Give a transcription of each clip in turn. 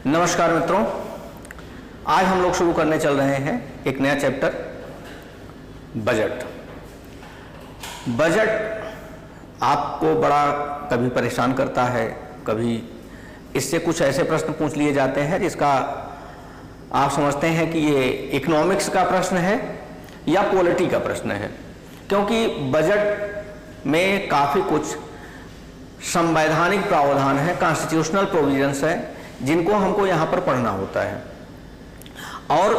नमस्कार मित्रों, आज हम लोग शुरू करने चल रहे हैं एक नया चैप्टर बजट। बजट आपको बड़ा कभी परेशान करता है, कभी इससे कुछ ऐसे प्रश्न पूछ लिए जाते हैं जिसका आप समझते हैं कि ये इकोनॉमिक्स का प्रश्न है या पॉलिटी का प्रश्न है, क्योंकि बजट में काफ़ी कुछ संवैधानिक प्रावधान है, कॉन्स्टिट्यूशनल प्रोविजंस है, जिनको हमको यहाँ पर पढ़ना होता है। और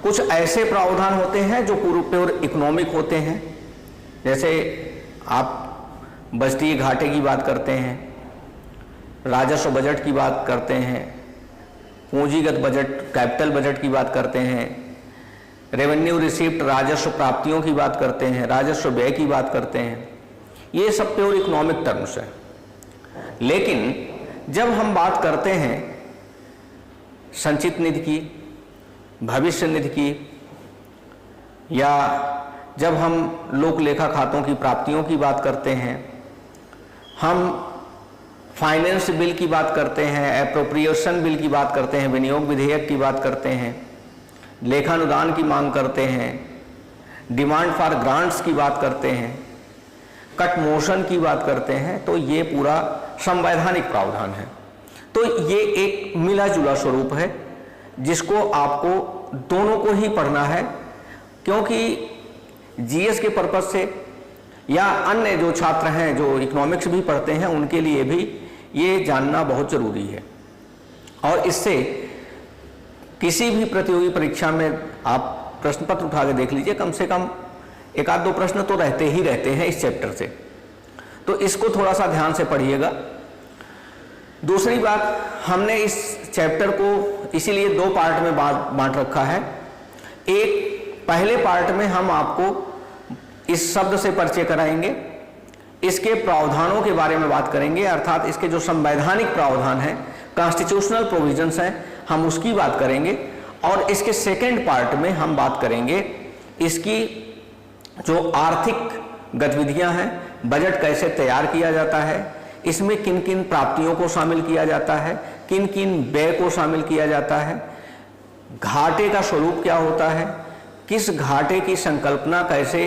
कुछ ऐसे प्रावधान होते हैं जो प्योर इकोनॉमिक होते हैं, जैसे आप बजटीय घाटे की बात करते हैं, राजस्व बजट की बात करते हैं, पूंजीगत बजट कैपिटल बजट की बात करते हैं, रेवेन्यू रिसीप्ट राजस्व प्राप्तियों की बात करते हैं, राजस्व व्यय की बात करते हैं। ये सब प्योर इकोनॉमिक टर्म्स है। लेकिन जब हम बात करते हैं संचित निधि की, भविष्य निधि की, या जब हम लोक लेखा खातों की प्राप्तियों की बात करते हैं, हम फाइनेंस बिल की बात करते हैं, एप्रोप्रिएशन बिल की बात करते हैं, विनियोग विधेयक की बात करते हैं, लेखानुदान की मांग करते हैं, डिमांड फॉर ग्रांट्स की बात करते हैं, कट मोशन की बात करते हैं, तो ये पूरा संवैधानिक प्रावधान है। तो ये एक मिला जुला स्वरूप है जिसको आपको दोनों को ही पढ़ना है, क्योंकि जीएस के पर्पज से या अन्य जो छात्र हैं जो इकोनॉमिक्स भी पढ़ते हैं उनके लिए भी ये जानना बहुत जरूरी है। और इससे किसी भी प्रतियोगी परीक्षा में आप प्रश्न पत्र उठा के देख लीजिए, कम से कम एक आध दो प्रश्न तो रहते ही रहते हैं इस चैप्टर से, तो इसको थोड़ा सा ध्यान से पढ़िएगा। दूसरी बात, हमने इस चैप्टर को इसीलिए दो पार्ट में बांट रखा है। एक पहले पार्ट में हम आपको इस शब्द से परिचय कराएंगे, इसके प्रावधानों के बारे में बात करेंगे, अर्थात इसके जो संवैधानिक प्रावधान हैं, कॉन्स्टिट्यूशनल प्रोविजंस हैं, हम उसकी बात करेंगे। और इसके सेकेंड पार्ट में हम बात करेंगे इसकी जो आर्थिक गतिविधियां हैं, बजट कैसे तैयार किया जाता है, इसमें किन किन प्राप्तियों को शामिल किया जाता है, किन किन व्यय को शामिल किया जाता है, घाटे का स्वरूप क्या होता है, किस घाटे की संकल्पना कैसे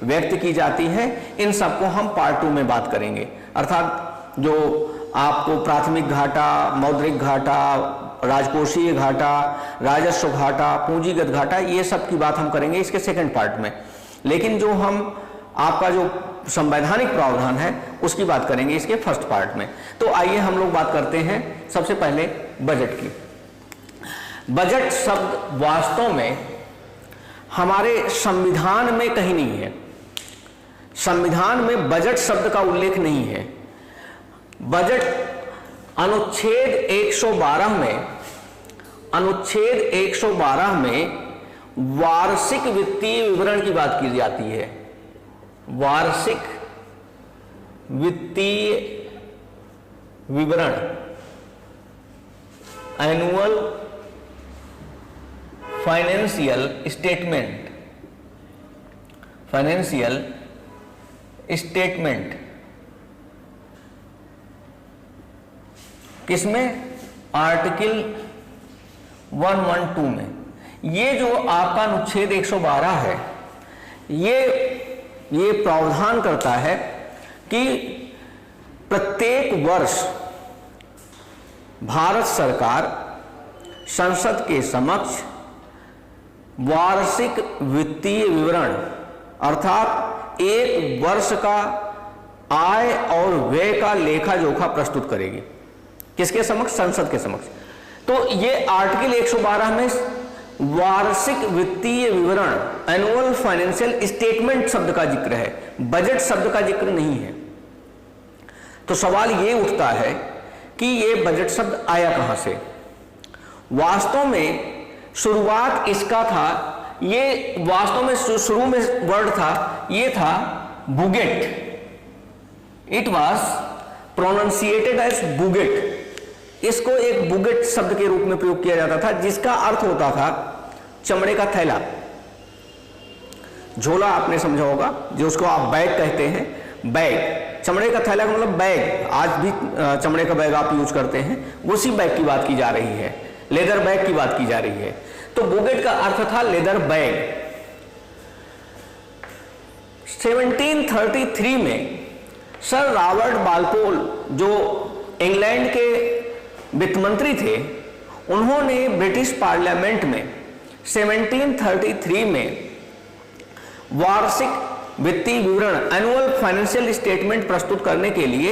व्यक्त की जाती है, इन सबको हम पार्ट 2 में बात करेंगे। अर्थात जो आपको प्राथमिक घाटा, मौद्रिक घाटा, राजकोषीय घाटा, राजस्व घाटा, पूंजीगत घाटा, ये सब की बात हम करेंगे इसके सेकंड पार्ट में। लेकिन जो हम आपका जो संवैधानिक प्रावधान है उसकी बात करेंगे इसके फर्स्ट पार्ट में। तो आइए हम लोग बात करते हैं सबसे पहले बजट की। बजट शब्द वास्तव में हमारे संविधान में कहीं नहीं है। संविधान में बजट शब्द का उल्लेख नहीं है। बजट अनुच्छेद 112 में वार्षिक वित्तीय विवरण की बात की जाती है। वार्षिक वित्तीय विवरण, annual financial statement, financial statement किसमें? आर्टिकल 112 में। ये जो आपका अनुच्छेद 112 है, ये प्रावधान करता है कि प्रत्येक वर्ष भारत सरकार संसद के समक्ष वार्षिक वित्तीय विवरण, अर्थात एक वर्ष का आय और व्यय का लेखा जोखा प्रस्तुत करेगी। किसके समक्ष? संसद के समक्ष। तो ये आर्टिकल 112 में वार्षिक वित्तीय विवरण, एनुअल फाइनेंशियल स्टेटमेंट शब्द का जिक्र है, बजट शब्द का जिक्र नहीं है। तो सवाल ये उठता है कि ये बजट शब्द आया कहां से? वास्तव में शुरुआत इसका था, ये वास्तव में शुरू में वर्ड था, ये था bougette. It was pronounced as bougette. इसको एक बुगेट शब्द के रूप में प्रयोग किया जाता था, जिसका अर्थ होता था चमड़े का थैला, झोला। आपने समझा होगा, जो उसको आप बैग कहते हैं, बैग, चमड़े का थैला का मतलब बैग, आज भी चमड़े का बैग आप यूज करते हैं, उसी बैग की बात की जा रही है, लेदर बैग की बात की जा रही है। तो बुगेट का अर्थ था लेदर बैग। 1733 में सर रॉबर्ट वालपोल जो इंग्लैंड के वित्त मंत्री थे, उन्होंने ब्रिटिश पार्लियामेंट में 1733 में वार्षिक वित्तीय विवरण एनुअल फाइनेंशियल स्टेटमेंट प्रस्तुत करने के लिए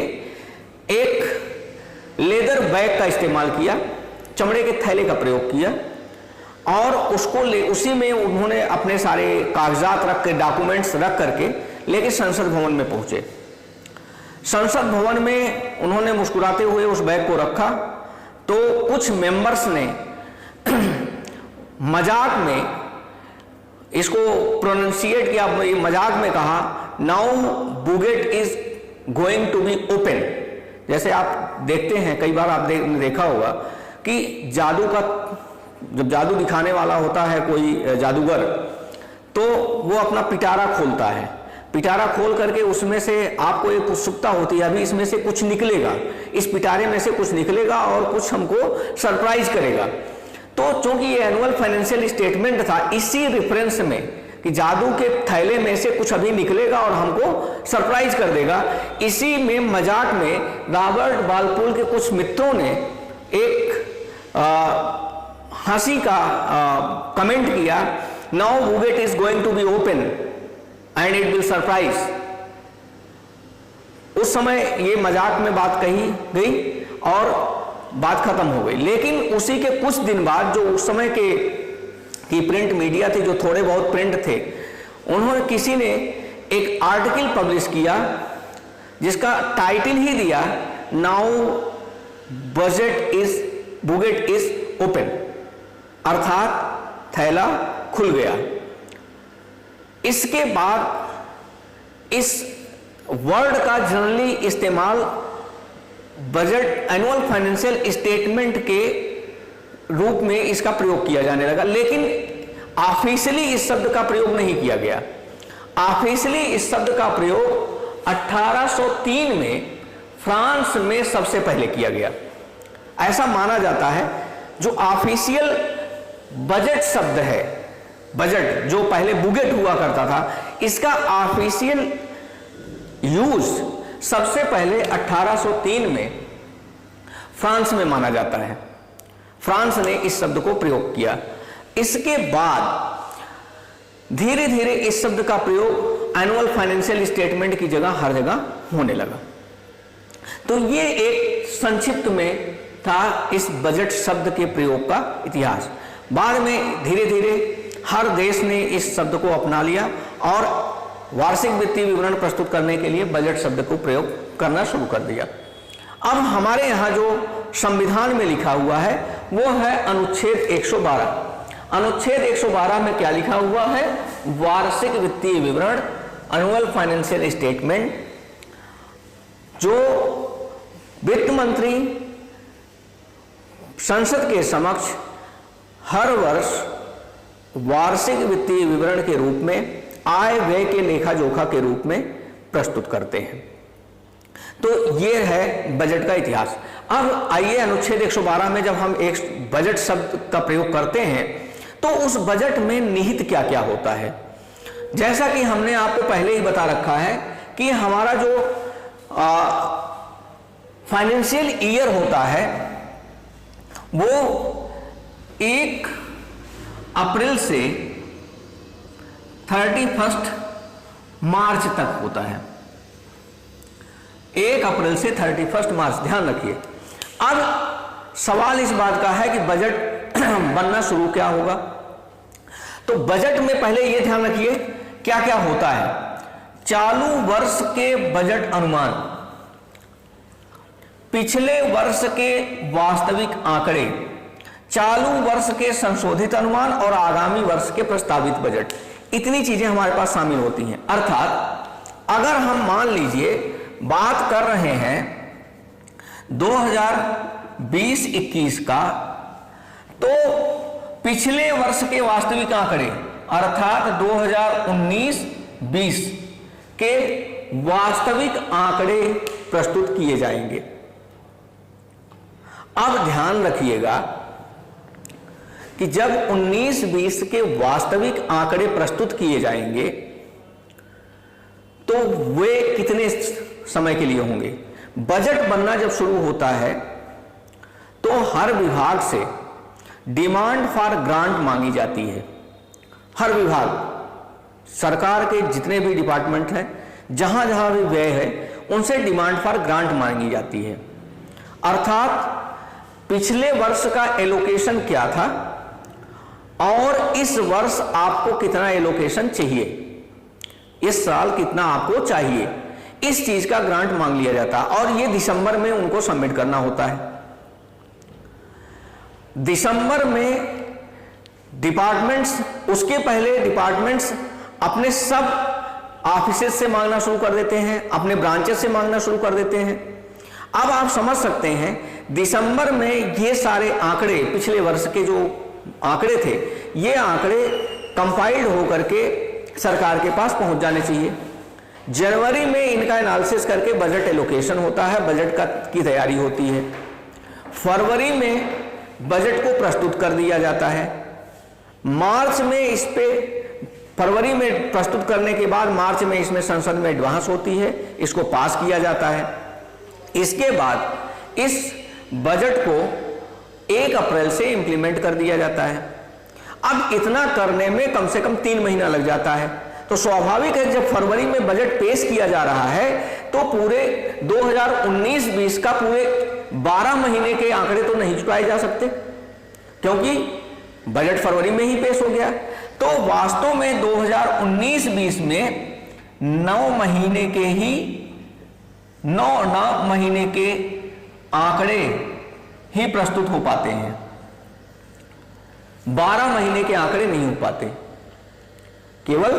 एक लेदर बैग का इस्तेमाल किया, चमड़े के थैले का प्रयोग किया और उसको उसी में उन्होंने अपने सारे कागजात रख के, डॉक्यूमेंट्स रख करके लेके संसद भवन में पहुंचे। संसद भवन में उन्होंने मुस्कुराते हुए उस बैग को रखा तो कुछ मेंबर्स ने मजाक में इसको प्रोनाउंसिएट किया, मजाक में कहा, now bougette is going to be open. जैसे आप देखते हैं, कई बार आपने देखा होगा कि जादू का, जब जादू दिखाने वाला होता है कोई जादूगर, तो वो अपना पिटारा खोलता है, पिटारा खोल करके उसमें से आपको एक उत्सुकता होती है, अभी इसमें से कुछ निकलेगा, इस पिटारे में से कुछ निकलेगा और कुछ हमको सरप्राइज करेगा। तो चूंकि ये एनुअल फाइनेंशियल स्टेटमेंट था, इसी रेफरेंस में कि जादू के थैले में से कुछ अभी निकलेगा और हमको सरप्राइज कर देगा, इसी में मजाक में रॉबर्ट वालपोल के कुछ मित्रों ने एक हंसी का कमेंट किया, now bougette is going to be open and it will surprise. उस समय ये मजाक में बात कही गई और बात खत्म हो गई। लेकिन उसी के कुछ दिन बाद जो उस समय की प्रिंट मीडिया थी, जो थोड़े बहुत प्रिंट थे, उन्होंने किसी ने एक आर्टिकल पब्लिश किया जिसका टाइटल ही दिया, नाउ बुगेट इज ओपन, अर्थात थैला खुल गया। इसके बाद इस वर्ड का जनरली इस्तेमाल बजट, एनुअल फाइनेंशियल स्टेटमेंट के रूप में इसका प्रयोग किया जाने लगा, लेकिन ऑफिशियली इस शब्द का प्रयोग नहीं किया गया। ऑफिशियली इस शब्द का प्रयोग 1803 में फ्रांस में सबसे पहले किया गया। ऐसा माना जाता है जो ऑफिशियल बजट शब्द है, बजट जो पहले बुगेट हुआ करता था, इसका ऑफिशियल यूज सबसे पहले 1803 में फ्रांस में माना जाता है। फ्रांस ने इस शब्द को प्रयोग किया। इसके बाद धीरे धीरे इस शब्द का प्रयोग एनुअल फाइनेंशियल स्टेटमेंट की जगह हर जगह होने लगा। तो ये एक संक्षिप्त में था इस बजट शब्द के प्रयोग का इतिहास। बाद में धीरे धीरे हर देश ने इस शब्द को अपना लिया और वार्षिक वित्तीय विवरण प्रस्तुत करने के लिए बजट शब्द को प्रयोग करना शुरू कर दिया। अब हमारे यहाँ जो संविधान में लिखा हुआ है वो है अनुच्छेद 112। अनुच्छेद 112 में क्या लिखा हुआ है? वार्षिक वित्तीय विवरण, एनुअल फाइनेंशियल स्टेटमेंट, जो वित्त मंत्री संसद के समक्ष हर वर्ष वार्षिक वित्तीय विवरण के रूप में आय व्यय के लेखा जोखा के रूप में प्रस्तुत करते हैं। तो ये है बजट का इतिहास। अब आइए अनुच्छेद 112 में जब हम एक बजट शब्द का प्रयोग करते हैं तो उस बजट में निहित क्या क्या होता है। जैसा कि हमने आपको पहले ही बता रखा है कि हमारा जो फाइनेंशियल ईयर होता है वो 1 अप्रैल से 31 मार्च तक होता है। 1 अप्रैल से 31 मार्च, ध्यान रखिए। अब सवाल इस बात का है कि बजट बनना शुरू क्या होगा। तो बजट में पहले यह ध्यान रखिए क्या क्या होता है। चालू वर्ष के बजट अनुमान, पिछले वर्ष के वास्तविक आंकड़े, चालू वर्ष के संशोधित अनुमान और आगामी वर्ष के प्रस्तावित बजट, इतनी चीजें हमारे पास शामिल होती हैं। अर्थात अगर हम मान लीजिए बात कर रहे हैं 2020-21 का, तो पिछले वर्ष के वास्तविक आंकड़े अर्थात 2019-20 के वास्तविक आंकड़े प्रस्तुत किए जाएंगे। अब ध्यान रखिएगा कि जब 19-20 के वास्तविक आंकड़े प्रस्तुत किए जाएंगे तो वे कितने समय के लिए होंगे। बजट बनना जब शुरू होता है तो हर विभाग से डिमांड फॉर ग्रांट मांगी जाती है। हर विभाग, सरकार के जितने भी डिपार्टमेंट हैं, जहां जहां भी व्यय है, उनसे डिमांड फॉर ग्रांट मांगी जाती है। अर्थात पिछले वर्ष का एलोकेशन क्या था और इस वर्ष आपको कितना एलोकेशन चाहिए, इस साल कितना आपको चाहिए, इस चीज का ग्रांट मांग लिया जाता है और ये दिसंबर में उनको सबमिट करना होता है। दिसंबर में डिपार्टमेंट्स, उसके पहले डिपार्टमेंट्स अपने सब ऑफिसेज से मांगना शुरू कर देते हैं, अपने ब्रांचेस से मांगना शुरू कर देते हैं। अब आप समझ सकते हैं दिसंबर में ये सारे आंकड़े, पिछले वर्ष के जो आंकड़े थे, ये आंकड़े कंपाइल्ड होकर के सरकार के पास पहुंच जाने चाहिए। जनवरी में इनका एनालिसिस करके बजट एलोकेशन होता है, बजट की तैयारी होती है। फरवरी में बजट को प्रस्तुत कर दिया जाता है। मार्च में इस पे, फरवरी में प्रस्तुत करने के बाद मार्च में इसमें संसद में एडवांस होती है, इसको पास किया जाता है। इसके बाद इस बजट को 1 अप्रैल से इंप्लीमेंट कर दिया जाता है। अब इतना करने में कम से कम 3 महीना लग जाता है, तो स्वाभाविक है जब फरवरी में बजट पेश किया जा रहा है तो पूरे 2019-20 का पूरे 12 महीने के आंकड़े तो नहीं जुटाए जा सकते, क्योंकि बजट फरवरी में ही पेश हो गया। तो वास्तव में 2019-20 में 9 महीने के आंकड़े ही प्रस्तुत हो पाते हैं, 12 महीने के आंकड़े नहीं हो पाते, केवल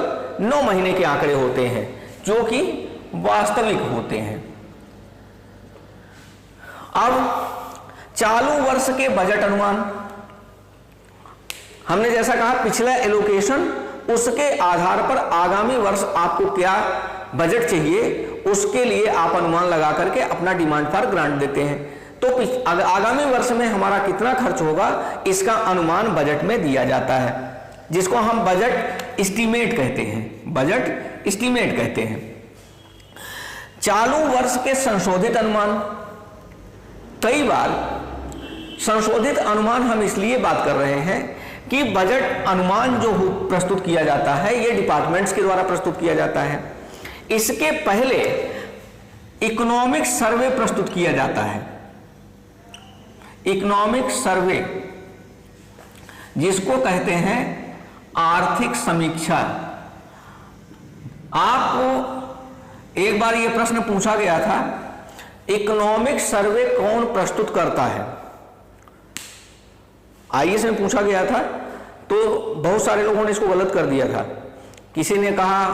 9 महीने के आंकड़े होते हैं जो कि वास्तविक होते हैं। अब चालू वर्ष के बजट अनुमान, हमने जैसा कहा पिछला एलोकेशन, उसके आधार पर आगामी वर्ष आपको क्या बजट चाहिए, उसके लिए आप अनुमान लगा करके अपना डिमांड फॉर ग्रांट देते हैं। तो आगामी वर्ष में हमारा कितना खर्च होगा, इसका अनुमान बजट में दिया जाता है, जिसको हम बजट एस्टीमेट कहते हैं। बजट एस्टीमेट कहते हैं। चालू वर्ष के संशोधित अनुमान, कई बार संशोधित अनुमान हम इसलिए बात कर रहे हैं कि बजट अनुमान जो प्रस्तुत किया जाता है ये डिपार्टमेंट्स के द्वारा प्रस्तुत किया जाता है। इसके पहले इकोनॉमिक सर्वे प्रस्तुत किया जाता है। इकोनॉमिक सर्वे, जिसको कहते हैं आर्थिक समीक्षा। आपको एक बार यह प्रश्न पूछा गया था, इकोनॉमिक सर्वे कौन प्रस्तुत करता है, आईएएस में पूछा गया था। तो बहुत सारे लोगों ने इसको गलत कर दिया था। किसी ने कहा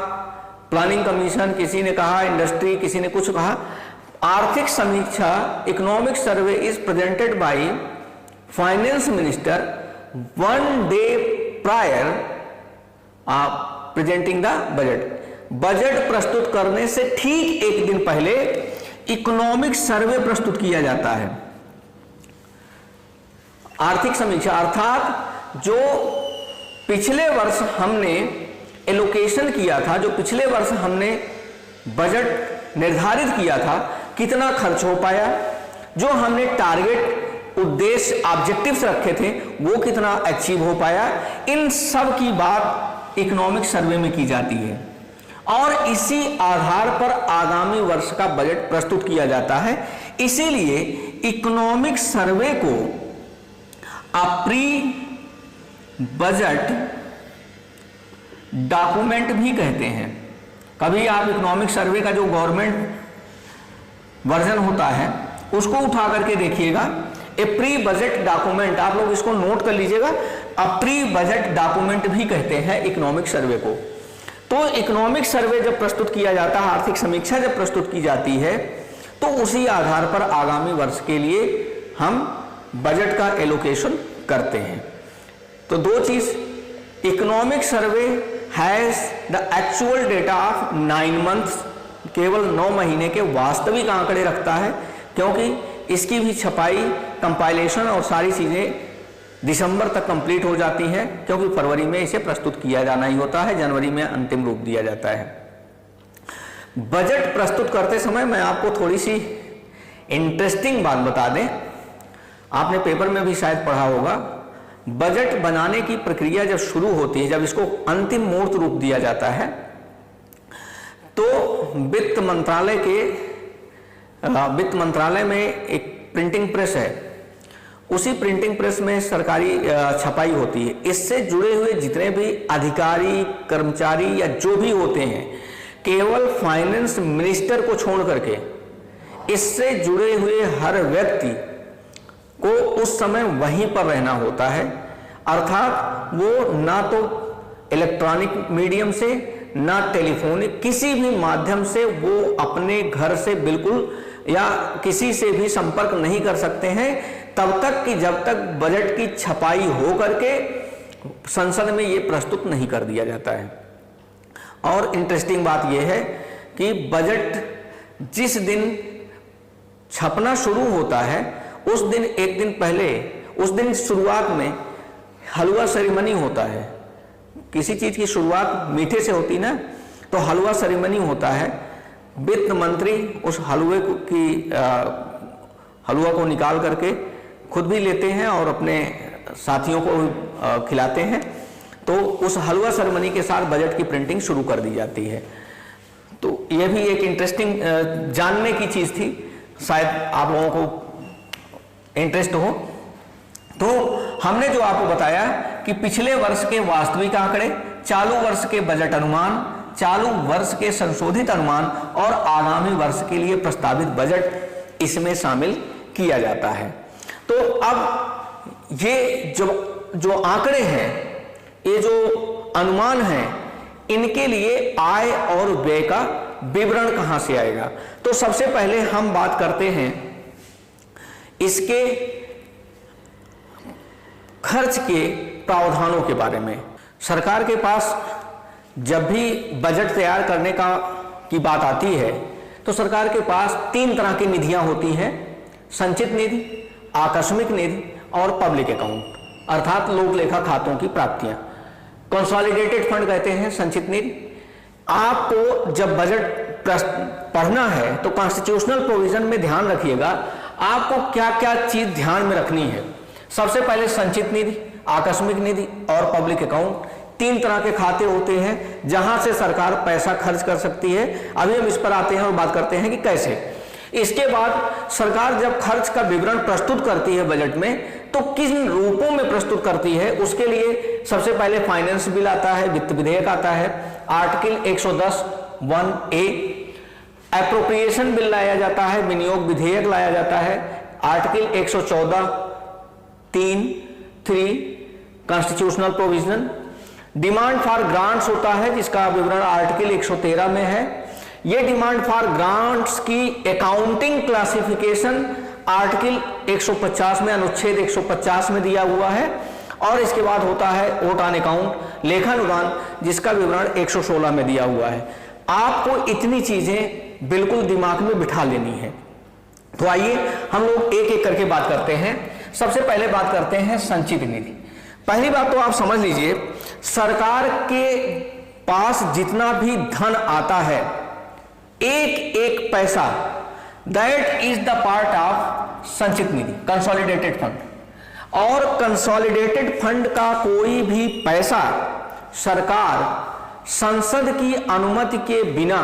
प्लानिंग कमीशन, किसी ने कहा इंडस्ट्री, किसी ने कुछ कहा। आर्थिक समीक्षा, economic survey is presented by finance minister 1 day prior presenting the budget. Budget प्रस्तुत करने से ठीक 1 दिन पहले इकोनॉमिक सर्वे प्रस्तुत किया जाता है। आर्थिक समीक्षा अर्थात जो पिछले वर्ष हमने एलोकेशन किया था, जो पिछले वर्ष हमने बजट निर्धारित किया था, कितना खर्च हो पाया, जो हमने टारगेट, उद्देश्य, ऑब्जेक्टिव्स रखे थे, वो कितना अचीव हो पाया, इन सब की बात इकोनॉमिक सर्वे में की जाती है। और इसी आधार पर आगामी वर्ष का बजट प्रस्तुत किया जाता है। इसीलिए इकोनॉमिक सर्वे को प्री बजट डॉक्यूमेंट भी कहते हैं। कभी आप इकोनॉमिक सर्वे का जो गवर्नमेंट वर्जन होता है उसको उठा करके देखिएगा, ए प्री बजट डॉक्यूमेंट, आप लोग इसको नोट कर लीजिएगा, प्री बजट डॉक्यूमेंट भी कहते हैं इकोनॉमिक सर्वे को। तो इकोनॉमिक सर्वे जब प्रस्तुत किया जाता है, आर्थिक समीक्षा जब प्रस्तुत की जाती है, तो उसी आधार पर आगामी वर्ष के लिए हम बजट का एलोकेशन करते हैं। तो 2 चीज, economic survey has the actual data of 9 months केवल 9 महीने के वास्तविक आंकड़े रखता है, क्योंकि इसकी भी छपाई, कंपाइलेशन और सारी चीज़ें दिसंबर तक कंप्लीट हो जाती हैं, क्योंकि फरवरी में इसे प्रस्तुत किया जाना ही होता है, जनवरी में अंतिम रूप दिया जाता है। बजट प्रस्तुत करते समय मैं आपको थोड़ी सी इंटरेस्टिंग बात बता दें, आपने पेपर में भी शायद पढ़ा होगा। बजट बनाने की प्रक्रिया जब शुरू होती है, जब इसको अंतिम मूर्त रूप दिया जाता है, तो वित्त मंत्रालय में एक प्रिंटिंग प्रेस है, उसी प्रिंटिंग प्रेस में सरकारी छपाई होती है। इससे जुड़े हुए जितने भी अधिकारी, कर्मचारी या जो भी होते हैं, केवल फाइनेंस मिनिस्टर को छोड़ करके इससे जुड़े हुए हर व्यक्ति को उस समय वहीं पर रहना होता है। अर्थात वो ना तो इलेक्ट्रॉनिक मीडियम से, ना टेलीफोनिक, किसी भी माध्यम से वो अपने घर से बिल्कुल या किसी से भी संपर्क नहीं कर सकते हैं, तब तक कि जब तक बजट की छपाई हो करके संसद में ये प्रस्तुत नहीं कर दिया जाता है। और इंटरेस्टिंग बात यह है कि बजट जिस दिन छपना शुरू होता है, उस दिन एक दिन पहले, उस दिन शुरुआत में हलवा सेरेमनी होता है। किसी चीज की शुरुआत मीठे से होती ना, तो हलवा सेरेमनी होता है। वित्त मंत्री उस हलवा को निकाल करके खुद भी लेते हैं और अपने साथियों को खिलाते हैं। तो उस हलवा सेरेमनी के साथ बजट की प्रिंटिंग शुरू कर दी जाती है। तो यह भी एक इंटरेस्टिंग जानने की चीज थी, शायद आप लोगों को इंटरेस्ट हो। तो हमने जो आपको बताया कि पिछले वर्ष के वास्तविक आंकड़े, चालू वर्ष के बजट अनुमान, चालू वर्ष के संशोधित अनुमान और आगामी वर्ष के लिए प्रस्तावित बजट इसमें शामिल किया जाता है। तो अब ये जो आंकड़े हैं, ये जो अनुमान हैं, इनके लिए आय और व्यय का विवरण कहां से आएगा? तो सबसे पहले हम बात करते हैं इसके खर्च के प्रावधानों के बारे में। सरकार के पास जब भी बजट तैयार करने की बात आती है, तो सरकार के पास 3 तरह की निधियां होती हैं: संचित निधि, आकस्मिक निधि और पब्लिक अकाउंट, अर्थात लोक लेखा खातों की प्राप्तियां। कंसोलिडेटेड फंड कहते हैं संचित निधि। आपको जब बजट पढ़ना है तो कॉन्स्टिट्यूशनल प्रोविजन में ध्यान रखिएगा, आपको क्या क्या चीज ध्यान में रखनी है। सबसे पहले संचित निधि, आकस्मिक निधि और पब्लिक अकाउंट, 3 तरह के खाते होते हैं जहां से सरकार पैसा खर्च कर सकती है। अभी हम इस पर आते हैं और बात करते हैं कि कैसे। इसके बाद सरकार जब खर्च का विवरण प्रस्तुत करती है बजट में, तो किन रूपों में प्रस्तुत करती है, उसके लिए सबसे पहले फाइनेंस बिल आता है, वित्त विधेयक आता है, आर्टिकल 110(1)(a), एप्रोप्रिएशन बिल लाया जाता है, विनियोग विधेयक लाया जाता है, article 114(3) constitutional provision, demand for grants होता है जिसका विवरण आर्टिकल 113 में है। यह डिमांड फॉर ग्रांट्स की अकाउंटिंग क्लासिफिकेशन आर्टिकल 150 में, अनुच्छेद 150 में दिया हुआ है। और इसके बाद होता है वोट ऑन अकाउंट, लेखानुदान, जिसका विवरण 116 में दिया हुआ है। आपको इतनी चीजें बिल्कुल दिमाग में बिठा लेनी है। तो आइए हम लोग एक एक करके बात करते हैं। सबसे पहले बात करते हैं संचित निधि। पहली बात तो आप समझ लीजिए, सरकार के पास जितना भी धन आता है, एक एक पैसा, that is the part of संचित निधि, कंसोलिडेटेड फंड। और कंसोलिडेटेड फंड का कोई भी पैसा सरकार संसद की अनुमति के बिना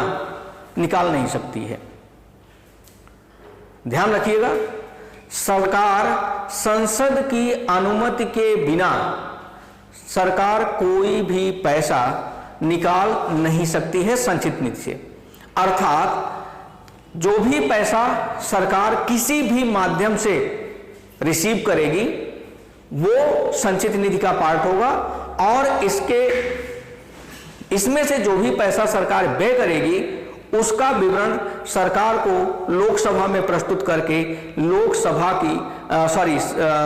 निकाल नहीं सकती है। ध्यान रखिएगा, सरकार संसद की अनुमति के बिना सरकार कोई भी पैसा निकाल नहीं सकती है संचित निधि से। अर्थात जो भी पैसा सरकार किसी भी माध्यम से रिसीव करेगी वो संचित निधि का पार्ट होगा, और इसमें से जो भी पैसा सरकार व्यय करेगी उसका विवरण सरकार को लोकसभा में प्रस्तुत करके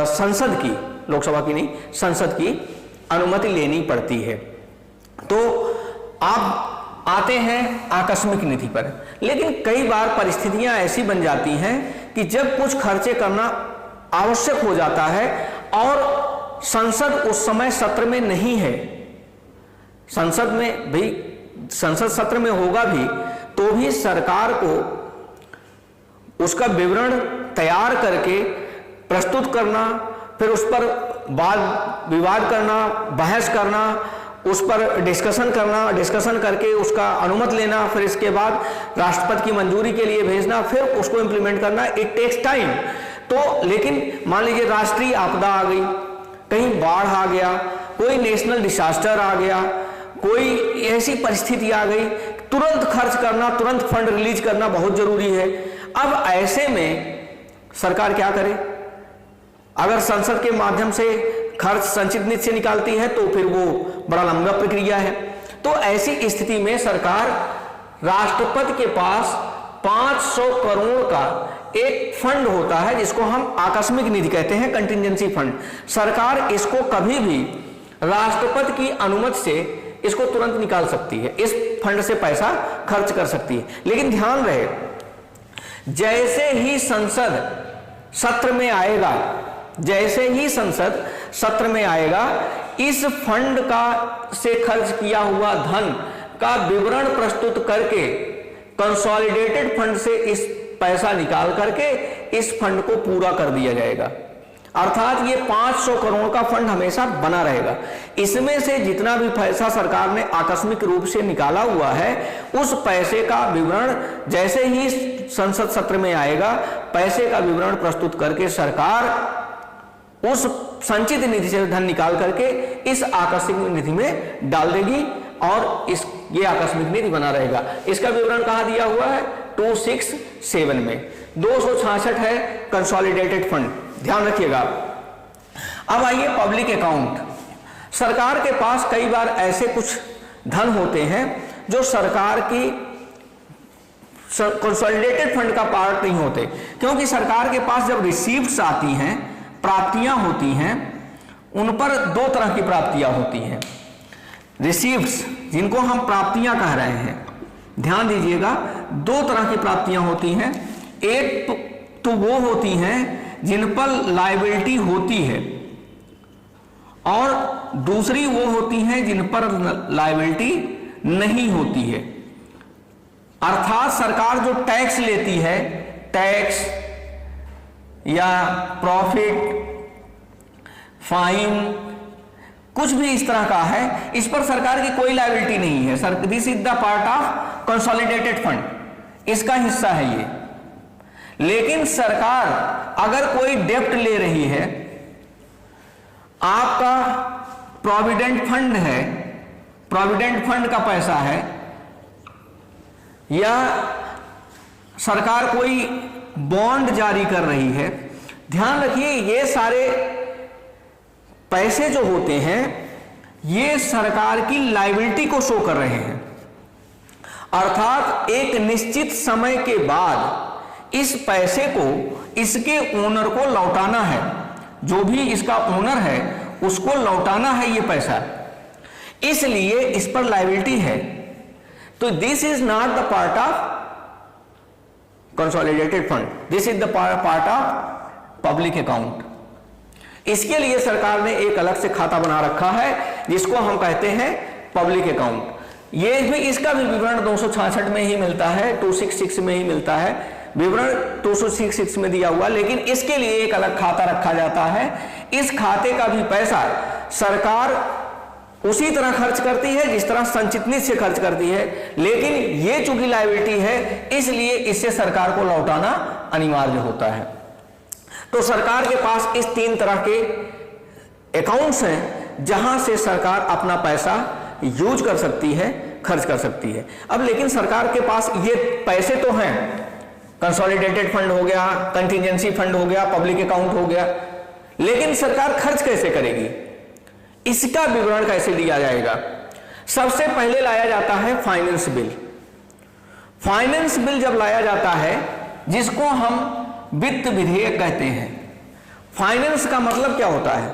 संसद की, लोकसभा की नहीं, संसद की अनुमति लेनी पड़ती है। तो आप आते हैं आकस्मिक निधि पर। लेकिन कई बार परिस्थितियां ऐसी बन जाती हैं कि जब कुछ खर्चे करना आवश्यक हो जाता है और संसद उस समय सत्र में नहीं है, संसद में भी संसद सत्र में होगा भी तो भी सरकार को उसका विवरण तैयार करके प्रस्तुत करना, फिर उस पर वाद विवाद करना, बहस करना, उस पर डिस्कशन करके उसका अनुमति लेना, फिर इसके बाद राष्ट्रपति की मंजूरी के लिए भेजना, फिर उसको इम्प्लीमेंट करना, इट टेक्स टाइम। तो लेकिन मान लीजिए राष्ट्रीय आपदा आ गई, कहीं बाढ़ आ गया, कोई नेशनल डिसास्टर आ गया, कोई ऐसी परिस्थिति आ गई, तुरंत खर्च करना, तुरंत फंड रिलीज करना बहुत जरूरी है। अब ऐसे में सरकार क्या करे? अगर संसद के माध्यम से खर्च संचित निधि से निकालती है तो फिर वो बड़ा लंबा प्रक्रिया है। तो ऐसी स्थिति में सरकार राष्ट्रपति के पास 500 करोड़ का एक फंड होता है जिसको हम आकस्मिक निधि कहते हैं, कंटिजेंसी फंड। सरकार इसको कभी भी राष्ट्रपति की अनुमति से इसको तुरंत निकाल सकती है, इस फंड से पैसा खर्च कर सकती है। लेकिन ध्यान रहे, जैसे ही संसद सत्र में आएगा, जैसे ही संसद सत्र में आएगा, इस फंड का से खर्च किया हुआ धन का विवरण प्रस्तुत करके कंसोलिडेटेड फंड से इस पैसा निकाल करके इस फंड को पूरा कर दिया जाएगा। अर्थात ये 500 करोड़ का फंड हमेशा बना रहेगा। इसमें से जितना भी पैसा सरकार ने आकस्मिक रूप से निकाला हुआ है, उस पैसे का विवरण जैसे ही संसद सत्र में आएगा, पैसे का विवरण प्रस्तुत करके सरकार उस संचित निधि से धन निकाल करके इस आकस्मिक निधि में डाल देगी और ये आकस्मिक निधि बना रहेगा। इसका विवरण कहां दिया हुआ है? 267 में। 266 है कंसोलिडेटेड फंड, ध्यान रखिएगा। अब आइए पब्लिक अकाउंट। सरकार के पास कई बार ऐसे कुछ धन होते हैं जो सरकार की कंसोलिडेटेड फंड का पार्ट नहीं होते, क्योंकि सरकार के पास जब रिसीव्ड्स आती हैं, प्राप्तियां होती हैं, उन पर दो तरह की प्राप्तियां होती हैं। रिसीव्ड्स जिनको हम प्राप्तियां कह रहे हैं, ध्यान दीजिएगा, दो तरह की प्राप्तियां होती हैं। एक तो वो होती हैं जिन पर लायबिलिटी होती है और दूसरी वो होती हैं जिन पर लायबिलिटी नहीं होती है। अर्थात सरकार जो टैक्स लेती है, टैक्स या प्रॉफिट, फाइन, कुछ भी इस तरह का है, इस पर सरकार की कोई लायबिलिटी नहीं है। This is the part of consolidated fund, इसका हिस्सा है ये। लेकिन सरकार अगर कोई डेप्ट ले रही है, आपका प्रोविडेंट फंड है, प्रोविडेंट फंड का पैसा है, या सरकार कोई बॉन्ड जारी कर रही है, ध्यान रखिए ये सारे पैसे जो होते हैं ये सरकार की लायबिलिटी को शो कर रहे हैं। अर्थात एक निश्चित समय के बाद इस पैसे को इसके ओनर को लौटाना है, जो भी इसका ओनर है उसको लौटाना है ये पैसा, इसलिए इस पर लायबिलिटी है। तो this is not the part of consolidated fund, this is the part of public account. इसके लिए सरकार ने एक अलग से खाता बना रखा है जिसको हम कहते हैं पब्लिक अकाउंट। ये भी, इसका भी विवरण 266 में ही मिलता है, 266 में ही मिलता है, विवरण 266 में दिया हुआ। लेकिन इसके लिए एक अलग खाता रखा जाता है। इस खाते का भी पैसा सरकार उसी तरह खर्च करती है जिस तरह संचित निधि से खर्च करती है, लेकिन ये चूंकि लायबिलिटी है इसलिए इससे सरकार को लौटाना अनिवार्य होता है। तो सरकार के पास इस तीन तरह के अकाउंट्स हैं जहां से सरकार अपना पैसा यूज कर सकती है, खर्च कर सकती है। अब लेकिन सरकार के पास ये पैसे तो हैं, कंसोलिडेटेड फंड हो गया, कंटिजेंसी फंड हो गया, पब्लिक अकाउंट हो गया, लेकिन सरकार खर्च कैसे करेगी, इसका विवरण कैसे दिया जाएगा? सबसे पहले लाया जाता है फाइनेंस बिल। फाइनेंस बिल जब लाया जाता है, जिसको हम वित्त विधेयक कहते हैं। फाइनेंस का मतलब क्या होता है?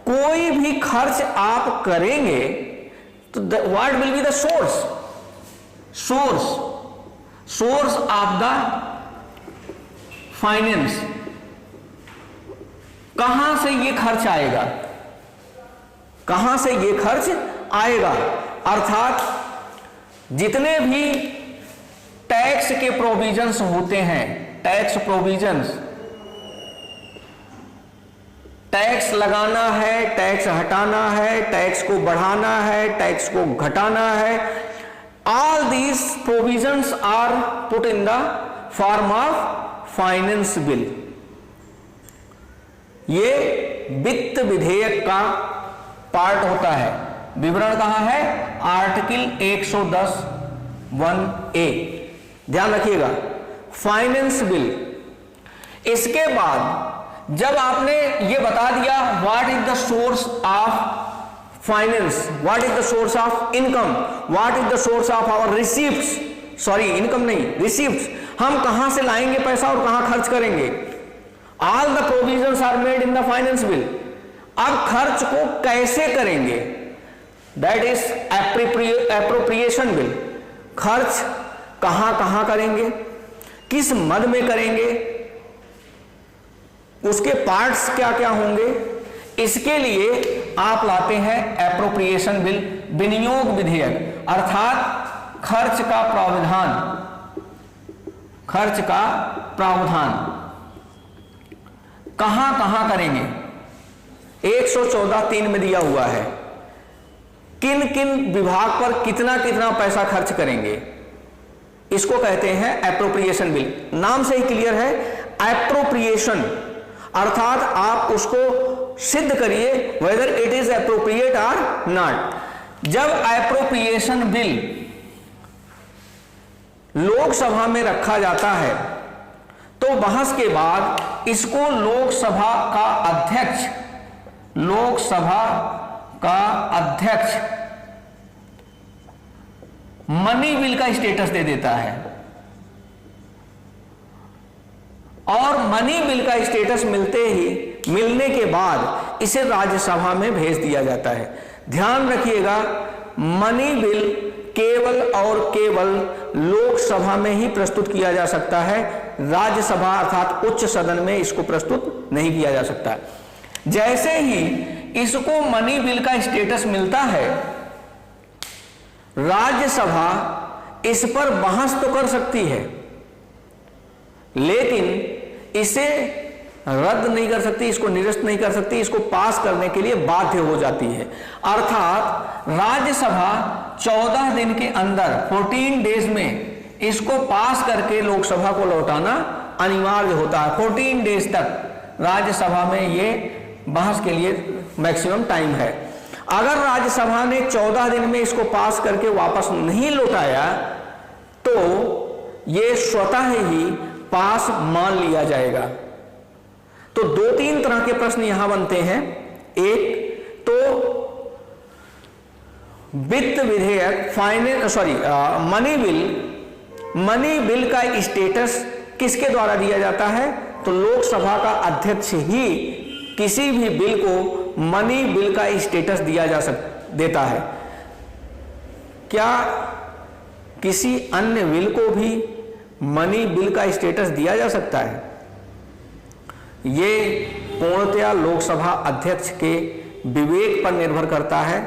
कोई भी खर्च आप करेंगे तो what will be the source, source of the finance, कहां से ये खर्च आएगा, कहां से ये खर्च आएगा, अर्थात जितने भी टैक्स के प्रोविजंस होते हैं, टैक्स प्रोविजंस, टैक्स लगाना है, टैक्स हटाना है, टैक्स को बढ़ाना है, टैक्स को घटाना है, all these provisions are put in the form of finance bill. ये वित्त विधेयक का पार्ट होता है। विवरण कहां है? Article 110(1)(a। ध्यान रखिएगा, फाइनेंस बिल। इसके बाद जब आपने ये बता दिया what is the source of finance, what is the source of income, what is the source of our receipts, sorry income नहीं, रिसीप्ट्स, हम कहां से लाएंगे पैसा और कहां खर्च करेंगे, all the provisions are made in the finance bill. अब खर्च को कैसे करेंगे, दैट इज एप्रोप्रिएशन बिल। खर्च कहां कहां करेंगे, किस मद में करेंगे, उसके पार्ट्स क्या क्या होंगे, इसके लिए आप लाते हैं एप्रोप्रिएशन बिल, विनियोग विधेयक, अर्थात खर्च का प्रावधान, खर्च का प्रावधान कहां कहां करेंगे। 114(3) में दिया हुआ है किन किन विभाग पर कितना कितना पैसा खर्च करेंगे, इसको कहते हैं एप्रोप्रिएशन बिल। नाम से ही क्लियर है, एप्रोप्रिएशन अर्थात आप उसको सिद्ध करिए वेदर इट इज एप्रोप्रिएट और नॉट। जब एप्रोप्रिएशन बिल लोकसभा में रखा जाता है तो बहस के बाद इसको लोकसभा का अध्यक्ष मनी बिल का स्टेटस दे देता है, और मनी बिल का स्टेटस मिलने के बाद इसे राज्यसभा में भेज दिया जाता है। ध्यान रखिएगा, मनी बिल केवल और केवल लोकसभा में ही प्रस्तुत किया जा सकता है, राज्यसभा अर्थात उच्च सदन में इसको प्रस्तुत नहीं किया जा सकता। जैसे ही इसको मनी बिल का स्टेटस मिलता है, राज्यसभा इस पर बहस तो कर सकती है लेकिन इसे रद्द नहीं कर सकती, इसको निरस्त नहीं कर सकती, इसको पास करने के लिए बाध्य हो जाती है। अर्थात राज्यसभा 14 दिन के अंदर 14 डेज में इसको पास करके लोकसभा को लौटाना अनिवार्य होता है। 14 डेज तक राज्यसभा में ये बहस के लिए मैक्सिमम टाइम है। अगर राज्यसभा ने 14 दिन में इसको पास करके वापस नहीं लौटाया तो ये स्वतः ही पास मान लिया जाएगा। तो 2-3 तरह के प्रश्न यहां बनते हैं। एक तो वित्त विधेयक मनी बिल का स्टेटस किसके द्वारा दिया जाता है, तो लोकसभा का अध्यक्ष ही किसी भी बिल को मनी बिल का स्टेटस देता है। क्या किसी अन्य बिल को भी मनी बिल का स्टेटस दिया जा सकता है? ये पूर्णतया लोकसभा अध्यक्ष के विवेक पर निर्भर करता है।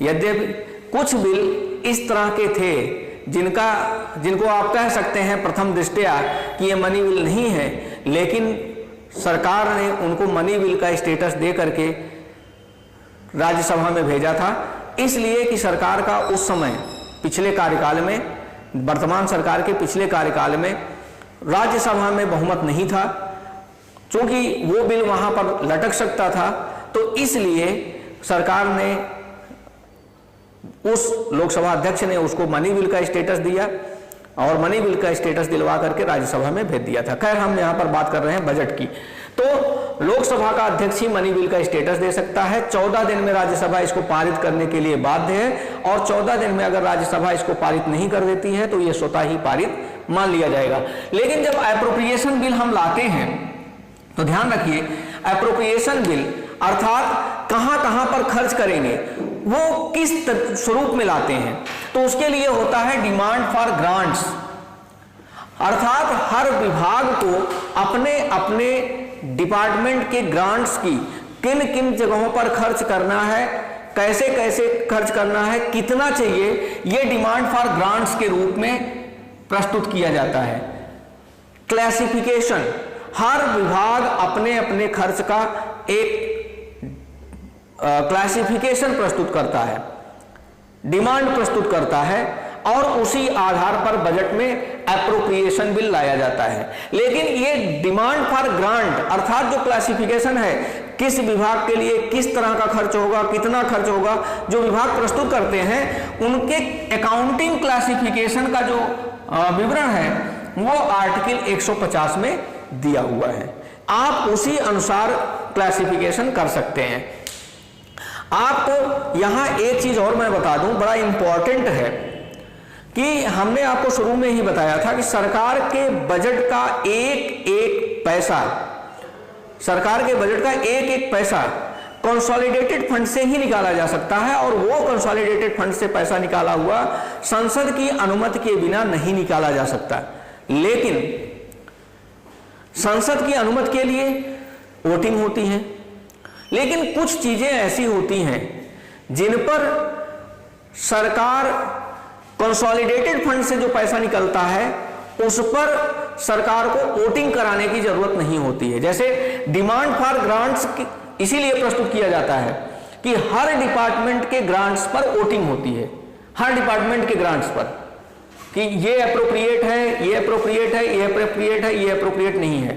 यद्यपि कुछ बिल इस तरह के थे जिनको आप कह सकते हैं प्रथम दृष्टया कि ये मनी बिल नहीं है, लेकिन सरकार ने उनको मनी बिल का स्टेटस दे करके राज्यसभा में भेजा था, इसलिए कि सरकार का उस समय पिछले कार्यकाल में, वर्तमान सरकार के पिछले कार्यकाल में राज्यसभा में बहुमत नहीं था। चूंकि वो बिल वहां पर लटक सकता था, तो इसलिए सरकार ने, उस लोकसभा अध्यक्ष ने उसको मनी बिल का स्टेटस दिया और मनी बिल का स्टेटस दिलवा करके राज्यसभा में भेज दिया था। खैर, हम यहां पर बात कर रहे हैं बजट की। तो लोकसभा का अध्यक्ष ही मनी बिल का स्टेटस दे सकता है। 14 दिन में राज्यसभा इसको पारित करने के लिए बाध्य है, और 14 दिन में अगर राज्यसभा इसको पारित नहीं कर देती है तो यह स्वतः ही पारित मान लिया जाएगा। लेकिन जब एप्रोप्रिएशन बिल हम लाते हैं तो ध्यान रखिए, एप्रोप्रिएशन बिल अर्थात कहां कहां पर खर्च करेंगे, वो किस स्वरूप में लाते हैं, तो उसके लिए होता है डिमांड फॉर ग्रांट्स। अर्थात हर विभाग को अपने अपने डिपार्टमेंट के ग्रांट्स की किन किन जगहों पर खर्च करना है, कैसे कैसे खर्च करना है, कितना चाहिए, यह डिमांड फॉर ग्रांट्स के रूप में प्रस्तुत किया जाता है। क्लासिफिकेशन, हर विभाग अपने अपने खर्च का एक क्लासिफिकेशन प्रस्तुत करता है, डिमांड प्रस्तुत करता है, और उसी आधार पर बजट में एप्रोप्रिएशन बिल लाया जाता है। लेकिन ये डिमांड फॉर ग्रांट अर्थात जो क्लासिफिकेशन है, किस विभाग के लिए किस तरह का खर्च होगा, कितना खर्च होगा, जो विभाग प्रस्तुत करते हैं उनके अकाउंटिंग क्लासिफिकेशन का जो विवरण है वो आर्टिकल 150 में दिया हुआ है। आप उसी अनुसार क्लासिफिकेशन कर सकते हैं। आपको यहां एक चीज और मैं बता दूं, बड़ा इंपॉर्टेंट है कि हमने आपको शुरू में ही बताया था कि सरकार के बजट का एक एक पैसा, सरकार के बजट का एक एक पैसा कंसोलिडेटेड फंड से ही निकाला जा सकता है, और वो कंसोलिडेटेड फंड से पैसा निकाला हुआ संसद की अनुमति के बिना नहीं निकाला जा सकता। लेकिन संसद की अनुमति के लिए वोटिंग होती है, लेकिन कुछ चीजें ऐसी होती हैं जिन पर सरकार कंसोलिडेटेड फंड से जो पैसा निकलता है उस पर सरकार को वोटिंग कराने की जरूरत नहीं होती है। जैसे डिमांड फॉर ग्रांट्स इसीलिए प्रस्तुत किया जाता है कि हर डिपार्टमेंट के ग्रांट्स पर वोटिंग होती है, हर डिपार्टमेंट के ग्रांट्स पर, कि ये अप्रोप्रिएट है, ये अप्रोप्रिएट है, ये अप्रोप्रिएट है, ये अप्रोप्रिएट नहीं है।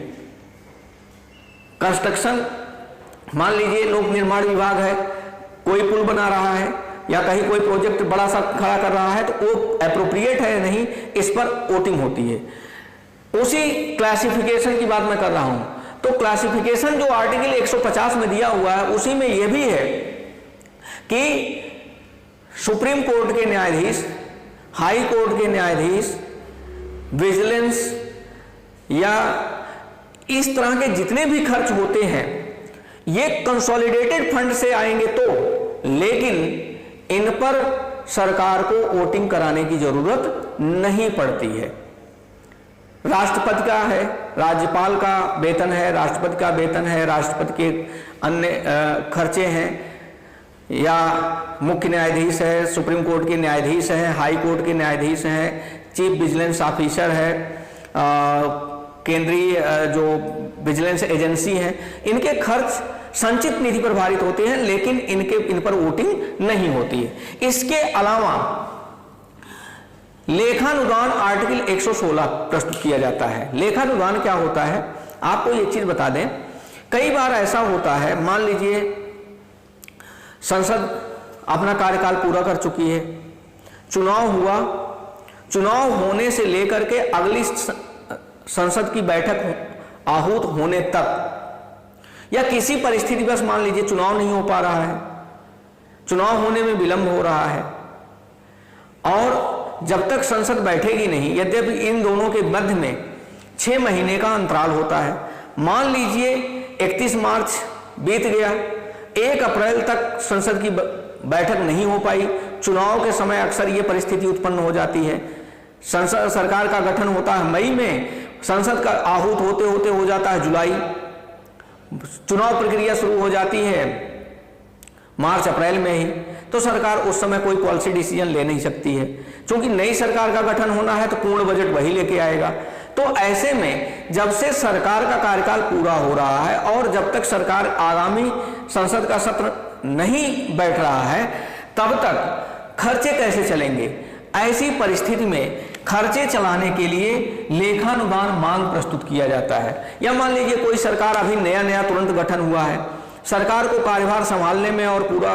कंस्ट्रक्शन, मान लीजिए लोक निर्माण विभाग है, कोई पुल बना रहा है या कहीं कोई प्रोजेक्ट बड़ा सा खड़ा कर रहा है, तो वो एप्रोप्रिएट है या नहीं, इस पर वोटिंग होती है। उसी क्लासिफिकेशन की बात मैं कर रहा हूं। तो क्लासिफिकेशन जो आर्टिकल 150 में दिया हुआ है उसी में यह भी है कि सुप्रीम कोर्ट के न्यायाधीश, हाई कोर्ट के न्यायाधीश, विजिलेंस या इस तरह के जितने भी खर्च होते हैं ये कंसोलिडेटेड फंड से आएंगे तो, लेकिन इन पर सरकार को वोटिंग कराने की जरूरत नहीं पड़ती है। राष्ट्रपति का है, राज्यपाल का वेतन है, राष्ट्रपति का वेतन है, राष्ट्रपति के अन्य खर्चे हैं, या मुख्य न्यायाधीश है, सुप्रीम कोर्ट के न्यायाधीश हैं, हाई कोर्ट के न्यायाधीश हैं, चीफ विजिलेंस ऑफिसर है, केंद्रीय जो विजिलेंस एजेंसी है, इनके खर्च संचित निधि पर भारित होते हैं, लेकिन इन पर वोटिंग नहीं होती है। इसके अलावा लेखानुदान आर्टिकल 116 प्रस्तुत किया जाता है। लेखानुदान क्या होता है, आपको एक चीज बता दें, कई बार ऐसा होता है, मान लीजिए संसद अपना कार्यकाल पूरा कर चुकी है, चुनाव हुआ, चुनाव होने से लेकर के अगली संसद की बैठक आहूत होने तक, या किसी परिस्थिति बस मान लीजिए चुनाव नहीं हो पा रहा है, चुनाव होने में विलंब हो रहा है, और जब तक संसद बैठेगी नहीं, यद्यपि इन दोनों के मध्य में 6 महीने का अंतराल होता है। मान लीजिए 31 मार्च बीत गया, 1 अप्रैल तक संसद की बैठक नहीं हो पाई, चुनाव के समय अक्सर ये परिस्थिति उत्पन्न हो जाती है। संसद सरकार का गठन होता है मई में, संसद का आहूत होते होते हो जाता है जुलाई, चुनाव प्रक्रिया शुरू हो जाती है मार्च अप्रैल में ही, तो सरकार उस समय कोई पॉलिसी डिसीजन ले नहीं सकती है, क्योंकि नई सरकार का गठन होना है तो पूर्ण बजट वही लेके आएगा। तो ऐसे में जब से सरकार का कार्यकाल पूरा हो रहा है और जब तक सरकार आगामी संसद का सत्र नहीं बैठ रहा है, तब तक खर्चे कैसे चलेंगे। ऐसी परिस्थिति में खर्चे चलाने के लिए लेखानुदान मांग प्रस्तुत किया जाता है। या मान लीजिए कोई सरकार अभी नया नया तुरंत गठन हुआ है, सरकार को कार्यभार संभालने में और पूरा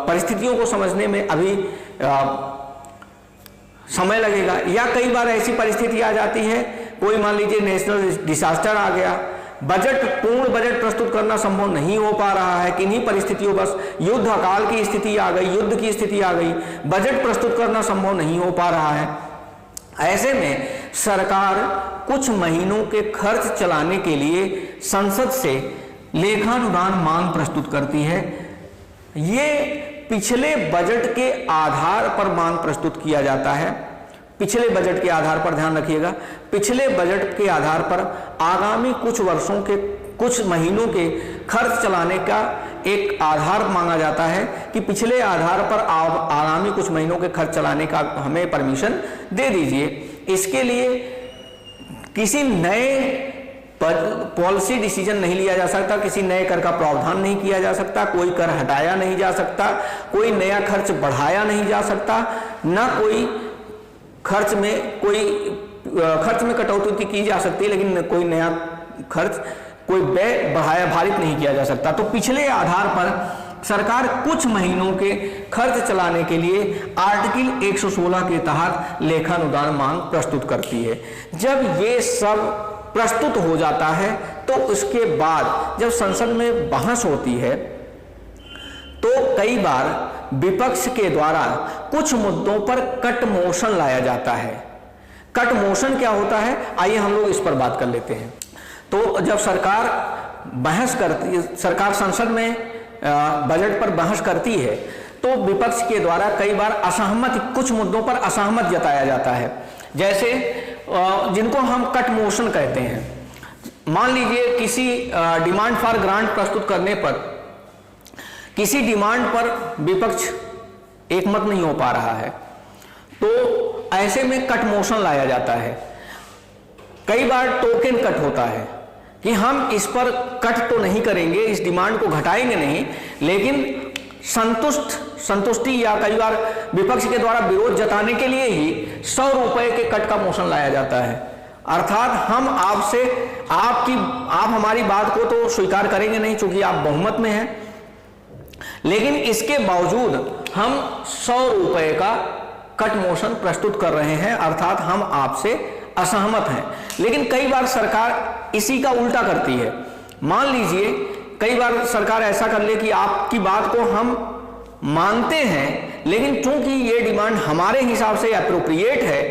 परिस्थितियों को समझने में अभी समय लगेगा, या कई बार ऐसी परिस्थिति आ जाती है, कोई मान लीजिए नेशनल डिजास्टर आ गया, पूर्ण बजट प्रस्तुत करना संभव नहीं हो पा रहा है, किन्हीं परिस्थितियों बस युद्ध काल की स्थिति आ गई, युद्ध की स्थिति आ गई, बजट प्रस्तुत करना संभव नहीं हो पा रहा है। ऐसे में सरकार कुछ महीनों के खर्च चलाने के लिए संसद से लेखानुदान मांग प्रस्तुत करती है। ये पिछले बजट के आधार पर मांग प्रस्तुत किया जाता है। पिछले बजट के आधार पर, ध्यान रखिएगा, पिछले बजट के आधार पर आगामी कुछ वर्षों के, कुछ महीनों के खर्च चलाने का एक आधार मांगा जाता है कि पिछले आधार पर आगामी कुछ महीनों के खर्च चलाने का हमें परमिशन दे दीजिए। इसके लिए किसी नए पॉलिसी डिसीजन नहीं लिया जा सकता, किसी नए कर का प्रावधान नहीं किया जा सकता, कोई कर हटाया नहीं जा सकता, कोई नया खर्च बढ़ाया नहीं जा सकता, ना कोई खर्च में कटौती की जा सकती है, लेकिन कोई नया खर्च, कोई व्यय बढ़ाया भारित नहीं किया जा सकता। तो पिछले आधार पर सरकार कुछ महीनों के खर्च चलाने के लिए आर्टिकल 116 के तहत लेखानुदान मांग प्रस्तुत करती है। जब ये सब प्रस्तुत हो जाता है तो उसके बाद जब संसद में बहस होती है तो कई बार विपक्ष के द्वारा कुछ मुद्दों पर कट मोशन लाया जाता है। कट मोशन क्या होता है, आइए हम लोग इस पर बात कर लेते हैं। तो जब सरकार बहस करती है, सरकार संसद में बजट पर बहस करती है तो विपक्ष के द्वारा कई बार असहमति, कुछ मुद्दों पर असहमत जताया जाता है, जैसे जिनको हम कट मोशन कहते हैं। मान लीजिए किसी डिमांड फॉर ग्रांट प्रस्तुत करने पर, किसी डिमांड पर विपक्ष एकमत नहीं हो पा रहा है, तो ऐसे में कट मोशन लाया जाता है। कई बार टोकन कट होता है कि हम इस पर कट तो नहीं करेंगे, इस डिमांड को घटाएंगे नहीं, लेकिन संतुष्टि या कई बार विपक्ष के द्वारा विरोध जताने के लिए ही 100 रुपए के कट का मोशन लाया जाता है। अर्थात हम आपसे, आप हमारी बात को तो स्वीकार करेंगे नहीं चूंकि आप बहुमत में हैं, लेकिन इसके बावजूद हम 100 रुपए का कट मोशन प्रस्तुत कर रहे हैं, अर्थात हम आपसे असहमत हैं। लेकिन कई बार सरकार इसी का उल्टा करती है। मान लीजिए कई बार सरकार ऐसा कर ले कि आपकी बात को हम मानते हैं, लेकिन चूंकि ये डिमांड हमारे हिसाब से अप्रोप्रिएट है,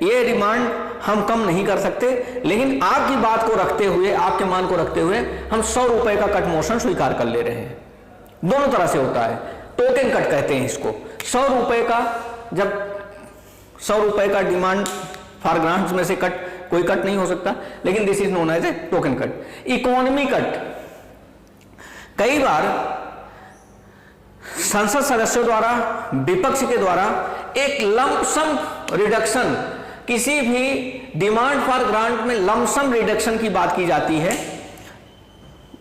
ये डिमांड हम कम नहीं कर सकते, लेकिन आपकी बात को रखते हुए, आपके मान को रखते हुए हम 100 रुपए का कट मोशन स्वीकार कर ले रहे हैं। दोनों तरह से होता है, टोकन कट कहते हैं इसको। 100 रुपए का, जब 100 रुपए का डिमांड फॉर ग्रांट्स में से कट, कोई कट नहीं हो सकता, लेकिन this is known as a token cut. Economy cut, कई बार संसद सदस्यों द्वारा, विपक्ष के द्वारा एक लंप सम रिडक्शन, किसी भी डिमांड फॉर ग्रांट में लंप सम रिडक्शन की बात की जाती है।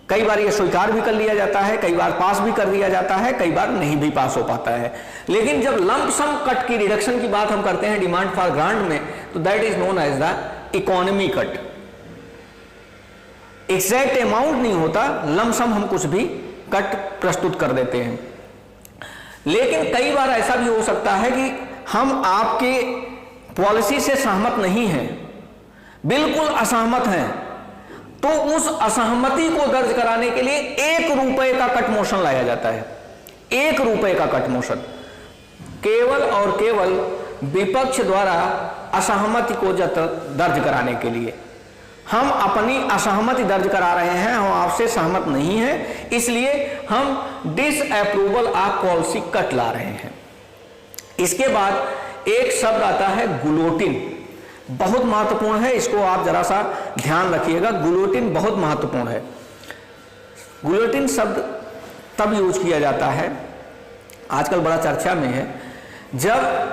कई बार यह स्वीकार भी कर लिया जाता है, कई बार पास भी कर दिया जाता है, कई बार नहीं भी पास हो पाता है। लेकिन जब लंप सम कट की रिडक्शन की बात हम करते हैं डिमांड फॉर ग्रांट में, तो that is known as the economy cut. Exact amount नहीं होता, लंप सम हम कुछ भी कट प्रस्तुत कर देते हैं। लेकिन कई बार ऐसा भी हो सकता है कि हम आपके पॉलिसी से सहमत नहीं हैं, बिल्कुल असहमत हैं, तो उस असहमति को दर्ज कराने के लिए 1 रुपए का कट मोशन लाया जाता है। 1 रुपए का कट मोशन, केवल और केवल विपक्ष द्वारा असहमति को दर्ज कराने के लिए। हम अपनी असहमति दर्ज करा रहे हैं, हम आपसे सहमत नहीं हैं, इसलिए हम डिसअप्रूवल ऑफ पॉलिसी कट ला रहे हैं। इसके बाद एक शब्द आता है गुलोटिन, बहुत महत्वपूर्ण है, इसको आप जरा सा ध्यान रखिएगा। गुलोटिन बहुत महत्वपूर्ण है। गुलोटिन शब्द तब यूज किया जाता है, आजकल बड़ा चर्चा में है, जब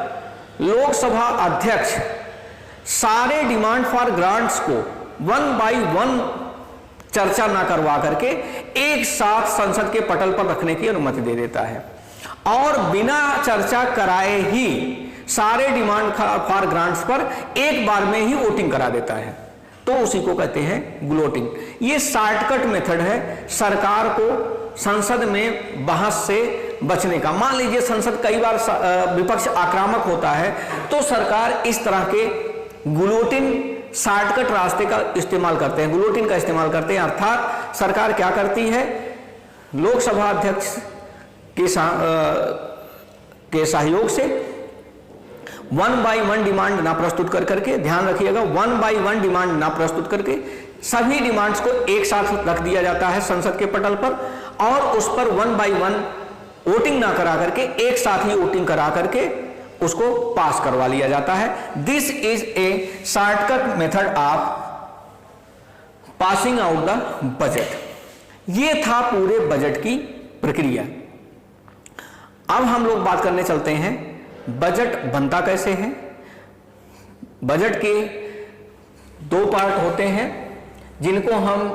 लोकसभा अध्यक्ष सारे डिमांड फॉर ग्रांट्स को 1 बाय 1 चर्चा ना करवा करके एक साथ संसद के पटल पर रखने की अनुमति दे देता है और बिना चर्चा कराए ही सारे डिमांड फॉर ग्रांट्स पर एक बार में ही वोटिंग करा देता है, तो उसी को कहते हैं ग्लोटिंग। ये शॉर्टकट मेथड है सरकार को संसद में बहस से बचने का। मान लीजिए संसद कई बार विपक्ष आक्रामक होता है, तो सरकार इस तरह के ग्लोटिन शॉर्टकट रास्ते का इस्तेमाल करते हैं, ग्लोटिन का इस्तेमाल करते हैं। अर्थात सरकार क्या करती है, लोकसभा अध्यक्ष के सहयोग से 1 बाय 1 डिमांड ना प्रस्तुत कर करके, ध्यान रखिएगा, 1 बाय 1 डिमांड ना प्रस्तुत करके सभी डिमांड्स को एक साथ रख दिया जाता है संसद के पटल पर और उस पर 1 by 1 वोटिंग ना करा करके एक साथ ही वोटिंग करा करके उसको पास करवा लिया जाता है। This is a shortcut method of passing out the budget. ये था पूरे बजट की प्रक्रिया। अब हम लोग बात करने चलते हैं बजट बनता कैसे है। बजट के 2 पार्ट होते हैं जिनको हम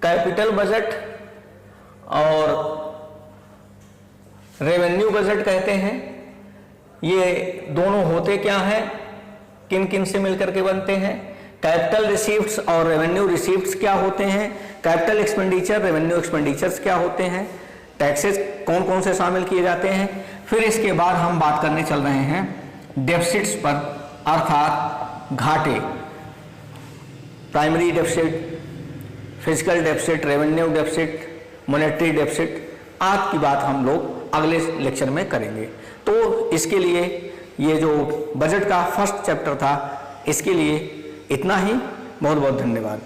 कैपिटल बजट और रेवेन्यू बजट कहते हैं। ये दोनों होते क्या हैं, किन किन से मिलकर के बनते हैं। कैपिटल रिसीप्ट्स और रेवेन्यू रिसीप्ट्स क्या होते हैं, कैपिटल एक्सपेंडिचर रेवेन्यू एक्सपेंडिचर्स क्या होते हैं, टैक्सेस कौन कौन से शामिल किए जाते हैं। फिर इसके बाद हम बात करने चल रहे हैं डेफिसिट्स पर, अर्थात घाटे, primary deficit, physical deficit, revenue deficit, monetary deficit आदि की बात हम लोग अगले लेक्चर में करेंगे। तो इसके लिए ये जो बजट का फर्स्ट चैप्टर था इसके लिए इतना ही। बहुत बहुत धन्यवाद।